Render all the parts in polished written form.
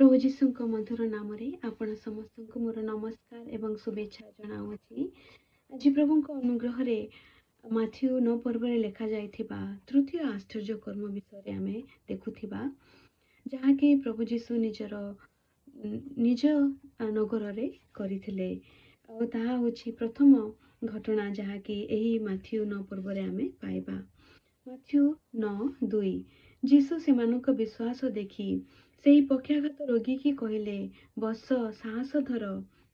प्रभु जीशुଙ୍କ मधुर नामରେ ଆପଣ ସମସ୍ତଙ୍କୁ ମୋର ନମସ୍କାର ଏବଂ ଶୁଭେଚ୍ଛା ଜଣାଉଛି। ଆଜି ପ୍ରଭୁଙ୍କ ଅନୁଗ୍ରହରେ ମାଥ୍ୟୁ 9 ପର୍ବରେ ଲେଖାଯାଇଥିବା ତୃତୀୟ ଆଶ୍ଚର୍ଯ୍ୟ କର୍ମ ବିଷୟରେ ଆମେ ଦେଖୁଥିବା, ଯାହାକି ପ୍ରଭୁ ଯୀଶୁ ନିଜ ନଗରରେ କରିଥିଲେ। ଆଉ ତାହା ହେଉଛି ପ୍ରଥମ ଘଟଣା ଯାହାକି ଏହି ମାଥ୍ୟୁ 9 ପର୍ବରେ ଆମେ ପାଇବା। ମାଥ୍ୟୁ 9:2 ଯୀଶୁ ସେମାନଙ୍କ ବିଶ୍ୱାସ ଦେଖି ସେହି ପକ୍ଷାଘାତ ରୋଗୀକି କହିଲେ, ବସ, ସାହସ ଧର,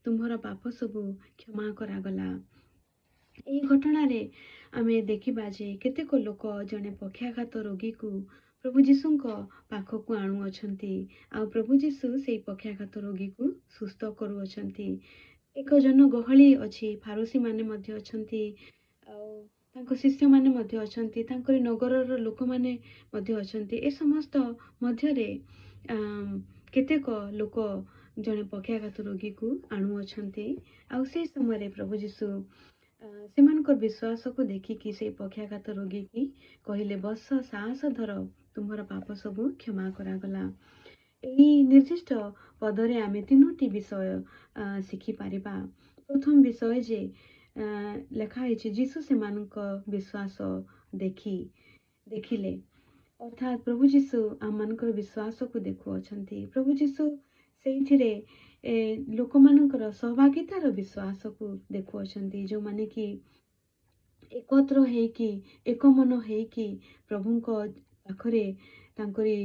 ତୁମର ପାପ ସବୁ କ୍ଷମା କରାଗଲା। ଏହି ଘଟଣାରେ ଆମେ ଦେଖିବା ଯେ କେତେକ ଲୋକ ଜଣେ ପକ୍ଷାଘାତ ରୋଗୀକୁ ପ୍ରଭୁ ଯୀଶୁଙ୍କ ପାଖକୁ ଆଣୁଅଛନ୍ତି, ଆଉ ପ୍ରଭୁ ଯୀଶୁ ସେହି ପକ୍ଷାଘାତ ରୋଗୀକୁ ସୁସ୍ଥ କରୁଅଛନ୍ତି। ଏକ ଜନଗହଳି ଅଛି, ଫାରୁସୀମାନେ ମଧ୍ୟ ଅଛନ୍ତି, ଆଉ ତାଙ୍କ ଶିଷ୍ୟମାନେ ମଧ୍ୟ ଅଛନ୍ତି, ତାଙ୍କରି ନଗରର ଲୋକମାନେ ମଧ୍ୟ ଅଛନ୍ତି। ଏ ସମସ୍ତ ମଧ୍ୟରେ କେତେକ ଲୋକ ଜଣେ ପକ୍ଷାଘାତ ରୋଗୀକୁ ଆଣୁଅଛନ୍ତି, ଆଉ ସେହି ସମୟରେ ପ୍ରଭୁ ଯୀଶୁ ସେମାନଙ୍କ ବିଶ୍ୱାସକୁ ଦେଖିକି ସେହି ପକ୍ଷାଘାତ ରୋଗୀକି କହିଲେ, ବସ, ସାହସ ଧର, ତୁମର ପାପ ସବୁ କ୍ଷମା କରାଗଲା। ଏହି ନିର୍ଦ୍ଦିଷ୍ଟ ପଦରେ ଆମେ ତିନୋଟି ବିଷୟ ଶିଖିପାରିବା। ପ୍ରଥମ ବିଷୟ ଯେ ଲେଖା ହେଇଛି, ଯୀଶୁ ସେମାନଙ୍କ ବିଶ୍ୱାସ ଦେଖିଲେ, ଅର୍ଥାତ୍ ପ୍ରଭୁ ଯୀଶୁ ଆମମାନଙ୍କର ବିଶ୍ୱାସକୁ ଦେଖୁଅଛନ୍ତି। ପ୍ରଭୁ ଯୀଶୁ ସେଇଥିରେ ଲୋକମାନଙ୍କର ସହଭାଗିତାର ବିଶ୍ୱାସକୁ ଦେଖୁଅଛନ୍ତି, ଯେଉଁମାନେ କି ଏକତ୍ର ହେଇକି ଏକ ମନ ହେଇକି ପ୍ରଭୁଙ୍କ ପାଖରେ ତାଙ୍କରି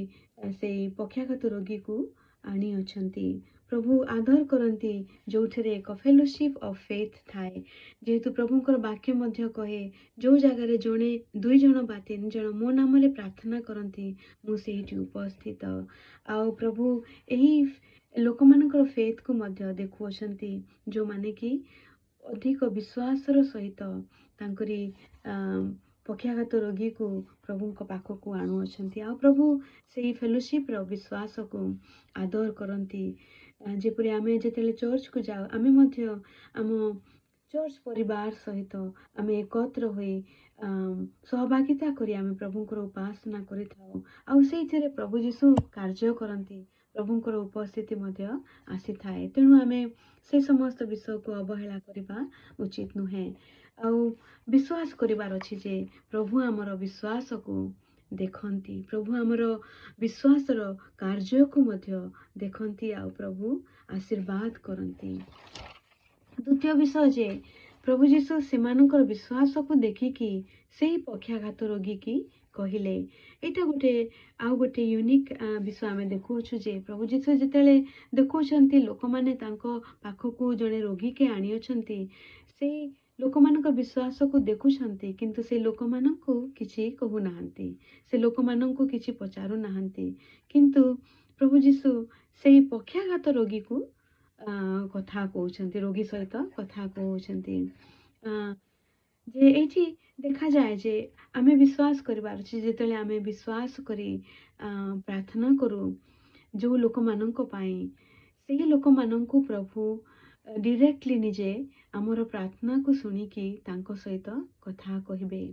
ସେଇ ପକ୍ଷାଘାତ ରୋଗୀକୁ ଆଣିଅଛନ୍ତି। ପ୍ରଭୁ ଆଦର କରନ୍ତି ଯେଉଁଥିରେ ଏକ ଫେଲୋସିପ୍ ଅଫ୍ ଫେଥ୍ ଥାଏ। ଯେହେତୁ ପ୍ରଭୁଙ୍କର ବାକ୍ୟ ମଧ୍ୟ କହେ, ଯେଉଁ ଜାଗାରେ ଜଣେ, ଦୁଇ ଜଣ ବା ତିନି ଜଣ ମୋ ନାମରେ ପ୍ରାର୍ଥନା କରନ୍ତି, ମୁଁ ସେଇଠି ଉପସ୍ଥିତ। ଆଉ ପ୍ରଭୁ ଏହି ଲୋକମାନଙ୍କର ଫେଥ୍କୁ ମଧ୍ୟ ଦେଖୁଅଛନ୍ତି, ଯେଉଁମାନେ କି ଅଧିକ ବିଶ୍ୱାସର ସହିତ ତାଙ୍କରି ପକ୍ଷାଘାତ ରୋଗୀକୁ ପ୍ରଭୁଙ୍କ ପାଖକୁ ଆଣୁଅଛନ୍ତି। ଆଉ ପ୍ରଭୁ ସେହି ଫେଲୋସିପ୍ର ବିଶ୍ୱାସକୁ ଆଦର କରନ୍ତି। ଯେପରି ଆମେ ଯେତେବେଳେ ଚର୍ଚ୍ଚକୁ ଯାଉ, ଆମେ ମଧ୍ୟ ଆମ ଚର୍ଚ୍ଚ ପରିବାର ସହିତ ଆମେ ଏକତ୍ର ହୋଇ ସହଭାଗିତା କରି ଆମେ ପ୍ରଭୁଙ୍କର ଉପାସନା କରିଥାଉ, ଆଉ ସେଇଥିରେ ପ୍ରଭୁ ଯୀଶୁ କାର୍ଯ୍ୟ କରନ୍ତି, ପ୍ରଭୁଙ୍କର ଉପସ୍ଥିତି ମଧ୍ୟ ଆସିଥାଏ। ତେଣୁ ଆମେ ସେ ସମସ୍ତ ବିଷୟକୁ ଅବହେଳା କରିବା ଉଚିତ ନୁହେଁ। ଆଉ ବିଶ୍ୱାସ କରିବାର ଅଛି ଯେ ପ୍ରଭୁ ଆମର ବିଶ୍ୱାସକୁ ଦେଖନ୍ତି, ପ୍ରଭୁ ଆମର ବିଶ୍ୱାସର କାର୍ଯ୍ୟକୁ ମଧ୍ୟ ଦେଖନ୍ତି, ଆଉ ପ୍ରଭୁ ଆଶୀର୍ବାଦ କରନ୍ତି। ଦ୍ୱିତୀୟ ବିଷୟ ଯେ ପ୍ରଭୁ ଯୀଶୁ ସେମାନଙ୍କର ବିଶ୍ୱାସକୁ ଦେଖିକି ସେହି ପକ୍ଷାଘାତ ରୋଗୀକି କହିଲେ। ଏଇଟା ଆଉ ଗୋଟେ ୟୁନିକ୍ ବିଷୟ ଆମେ ଦେଖୁଅଛୁ ଯେ ପ୍ରଭୁ ଯୀଶୁ ଯେତେବେଳେ ଦେଖୁଛନ୍ତି ଲୋକମାନେ ତାଙ୍କ ପାଖକୁ ଜଣେ ରୋଗୀକି ଆଣିଅଛନ୍ତି, ସେଇ ଲୋକମାନଙ୍କ ବିଶ୍ୱାସକୁ ଦେଖୁଛନ୍ତି, କିନ୍ତୁ ସେ ଲୋକମାନଙ୍କୁ କିଛି କହୁନାହାନ୍ତି, ସେ ଲୋକମାନଙ୍କୁ କିଛି ପଚାରୁନାହାନ୍ତି। କିନ୍ତୁ ପ୍ରଭୁ ଯୀଶୁ ସେଇ ପକ୍ଷାଘାତ ରୋଗୀକୁ କଥା କହୁଛନ୍ତି, ରୋଗୀ ସହିତ କଥା କହୁଛନ୍ତି। ଯେ ଏଇଠି ଦେଖାଯାଏ ଯେ ଆମେ ବିଶ୍ୱାସ କରିବାର ଅଛି, ଯେତେବେଳେ ଆମେ ବିଶ୍ୱାସ କରି ପ୍ରାର୍ଥନା କରୁ ଯେଉଁ ଲୋକମାନଙ୍କ ପାଇଁ, ସେହି ଲୋକମାନଙ୍କୁ ପ୍ରଭୁ ଡିରେକ୍ଟଲି ନିଜେ ଆମର ପ୍ରାର୍ଥନାକୁ ଶୁଣିକି ତାଙ୍କ ସହିତ କଥା କହିବେ।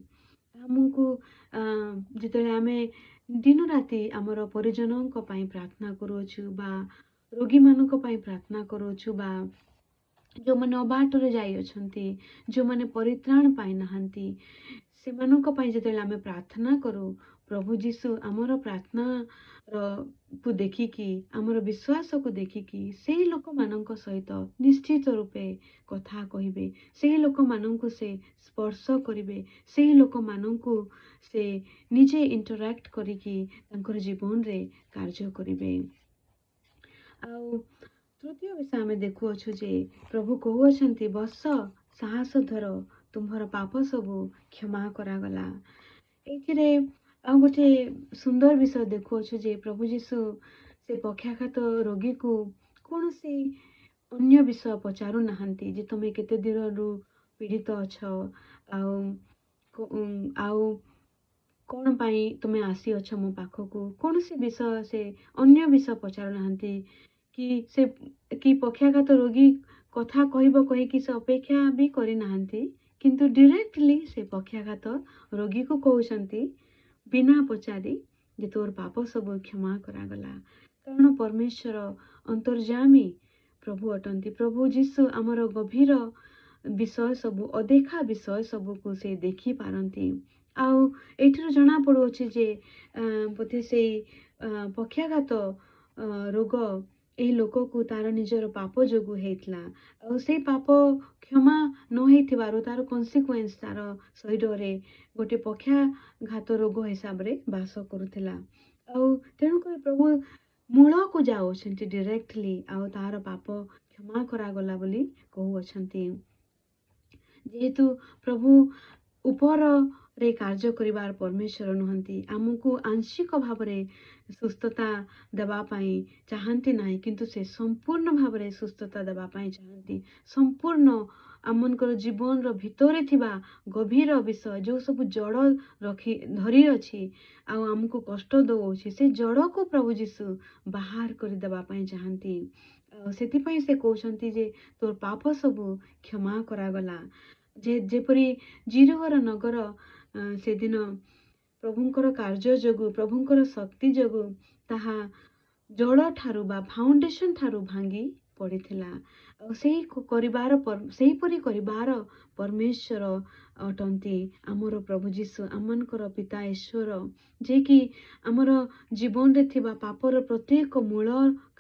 ଆମକୁ ଯେତେବେଳେ ଆମେ ଦିନ ରାତି ଆମର ପରିଜନଙ୍କ ପାଇଁ ପ୍ରାର୍ଥନା କରୁଅଛୁ, ବା ରୋଗୀମାନଙ୍କ ପାଇଁ ପ୍ରାର୍ଥନା କରୁଅଛୁ, ବା ଯେଉଁମାନେ ଅବାଟରେ ଯାଇଅଛନ୍ତି, ଯେଉଁମାନେ ପରିତ୍ରାଣ ପାଇନାହାନ୍ତି, ସେମାନଙ୍କ ପାଇଁ ଯେତେବେଳେ ଆମେ ପ୍ରାର୍ଥନା କରୁ, ପ୍ରଭୁ ଯୀଶୁ ଆମର ପ୍ରାର୍ଥନାକୁ ଦେଖିକି, ଆମର ବିଶ୍ୱାସକୁ ଦେଖିକି ସେହି ଲୋକମାନଙ୍କ ସହିତ ନିଶ୍ଚିତ ରୂପେ କଥା କହିବେ, ସେହି ଲୋକମାନଙ୍କୁ ସେ ସ୍ପର୍ଶ କରିବେ, ସେହି ଲୋକମାନଙ୍କୁ ସେ ନିଜେ ଇଣ୍ଟରାକ୍ଟ କରିକି ତାଙ୍କର ଜୀବନରେ କାର୍ଯ୍ୟ କରିବେ। ଆଉ ତୃତୀୟ ବିଷୟ ଆମେ ଦେଖୁଅଛୁ ଯେ ପ୍ରଭୁ କହୁଅଛନ୍ତି, ବସ, ସାହସ ଧର, ତୁମ୍ଭର ପାପ ସବୁ କ୍ଷମା କରାଗଲା। ଏଇଥିରେ ଆଉ ଗୋଟେ ସୁନ୍ଦର ବିଷୟ ଦେଖୁଅଛୁ ଯେ ପ୍ରଭୁ ଯୀଶୁ ସେ ପକ୍ଷାଘାତ ରୋଗୀକୁ କୌଣସି ଅନ୍ୟ ବିଷୟ ପଚାରୁନାହାନ୍ତି, ଯେ ତମେ କେତେ ଦିନରୁ ପୀଡ଼ିତ ଅଛ, ଆଉ କ'ଣ ପାଇଁ ତୁମେ ଆସିଅଛ ମୋ ପାଖକୁ, କୌଣସି ବିଷୟ ସେ ଅନ୍ୟ ବିଷୟ ପଚାରୁନାହାନ୍ତି, କି ପକ୍ଷାଘାତ ରୋଗୀ କଥା କହିକି ସେ ଅପେକ୍ଷା ବି କରିନାହାନ୍ତି, କିନ୍ତୁ ଡିରେକ୍ଟଲି ସେ ପକ୍ଷାଘାତ ରୋଗୀକୁ କହୁଛନ୍ତି ବିନା ପଚାରି ଯେ ତୋର ପାପ ସବୁ କ୍ଷମା କରାଗଲା। କାରଣ परमेश्वर अंतर्जामी प्रभु अटंती। प्रभु जीशु आमर गभीर विषय सबू अदेखा विषय सबू को से देखी पारती। आउ एठिर जना पड़ुछि जे बोधे से पक्षाघात रोग एही लोक को तार निजर पाप जोगु हेतला और से पाप क्षमा न हेथिबारु तार कन्सिक्वेन्स तार शरीर रे गोटे पक्षाघात रोग हिसाब रे बास करुथिला। आउ तेणु कर प्रभु मूल को जाउछन्ति डायरेक्टली आउ तार पाप क्षमा करा गला बोली कहउछन्ति। जेहेतु प्रभु ऊपर रे कार्य करिवार परमेश्वर नुहंती आमको आंशिक भाव रे सुस्थता देवा पाई चाहती नाही किंतु से संपूर्ण भाव रे सुस्थता देवा पाई चाहती। संपूर्ण आमनकर जीवन रो भितरे थिबा गभीर विषय जो सब जड़ रखी धरी अछि आ आमको कष्ट दउछि से जड़ को प्रभु जीशु बाहर करि देवा पाई चाहती। सेति पाई से कहउछन्ति जे तोर पाप सब क्षमा करा गला। जेपरी जीरोवर नगर से दिन प्रभुंकर कार्य जोगु प्रभुंकर शक्ति जोगु ताहा जड़ ठारू बा फाउंडेशन ठारू भांगी पड़िथिला। सेही परी करिबार परमेश्वर अटंती आमर प्रभु जीशु आमनकर पिता ईश्वर जे कि आमर जीवन रे थिबा पापर प्रत्येक मूल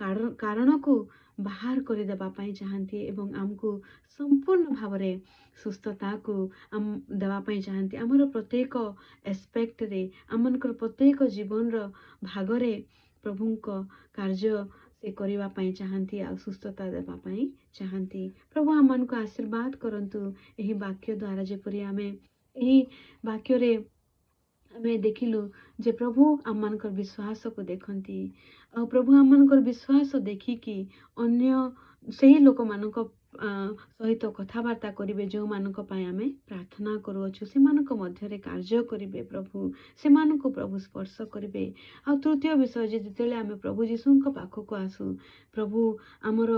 कारण को बाहर कर देवा पाई चाहती एवं आमको संपूर्ण भाव रे सुस्थता को देवा पाई चाहती। आमर प्रत्येक एस्पेक्ट रे आमनकर प्रत्येक जीवन रो भाग रे प्रभुंको कार्य से करिवा पाई चाहती आ सुस्थता देवा पाई चाहती। प्रभु आमनको आशीर्वाद करंतु एही वाक्य द्वारा जेपरि आमे एही वाक्य रे आमे देखिलु जे प्रभु आमनकर विश्वास को देखंती आ प्रभु आमनकर विश्वास देखिकी अन्य सही लोक मानक सहित कथबार्ता करिवे जो मानक पाई आमे प्रार्थना करूछु से मानक मध्य रे कार्य करिवे प्रभु से मानक प्रभु स्पर्श करिवे। आ तृतीय विषय जे जेतेले आमे प्रभु जीशुंक पाखक आसु प्रभु आमर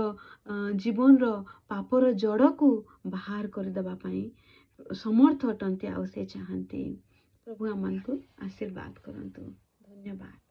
जीवन रो पापर जड़ को बाहर कर देवा पाई समर्थ अटंती आ से चाहंती। प्रभु आमनको आशीर्वाद करंतु। धन्यवाद।